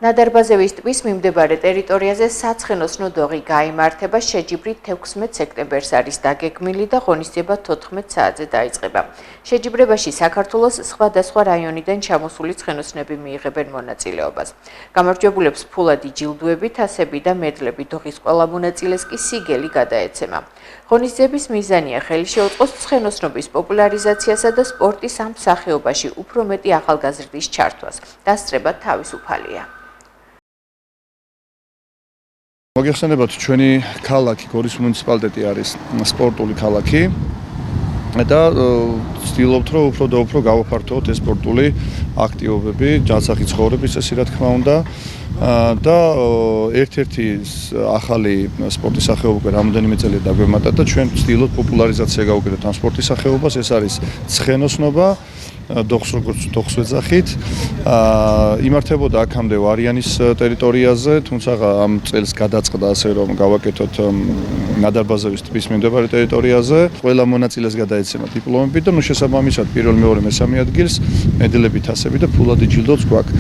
ნადარბაზევის ტბის მიმდებარე ტერიტორიაზე საცხენოსნო დოღი გაიმართება, შეჯიბრით 16 სექტემბერს არის დაგეგმილი და ღონისძიება 14 საათზე დაიწყება. შეჯიბრებაში საქართველოს სხვადასხვა რაიონიდან ჩამოსული ცხენოსნები მიიღებენ მონაწილეობას. გამარჯვებულებს ფულადი ჯილდოები, თასები და მედლები, დოღის ყველა მონაწილეს კი სიგელი გადაეცემა. ღონისძიების მიზანია ხელი შეუწყოს ცხენოსნობის პოპულარიზაციასა და სპორტის ამ სახეობაში უფრო მეტი ახალგაზრდის ჩართვას. დასწრება თავისუფალია. მოგეხსენებათ, ჩვენი ქალაქი გორის მუნიციპალიტეტი არის სპორტული ქალაქი და ვცდილობთ, რომ უფრო და უფრო გავაფართოვოთ ეს სპორტული აქტივობები, ჯანსაღი ცხოვრების წესი, რა თქმა უნდა. და ერთ-ერთი ახალი სპორტის სახეობა უკვე რამოდენიმე წელია დაგვემატა და ჩვენ ვცდილობთ პოპულარიზაცია გავუკეთოთ ამ სპორტის სახეობას, ეს არის ცხენოსნობა. დოღს როგორც დოღს ვეძახით, იმართებოდა აქამდე ვარიანის ტერიტორიაზე, თუმცა ამ წელს გადაწყდა ასე რომ გავაკეთოთ ნადარბაზევის ტბის მიმდებარე ტერიტორიაზე. ყველა მონაწილეს გადაეცემა დიპლომები და შესაბამისად პირველ, მეორე, მესამე ადგილს მედლები, თასები და ფულადი ჯილდოც გვაქვს.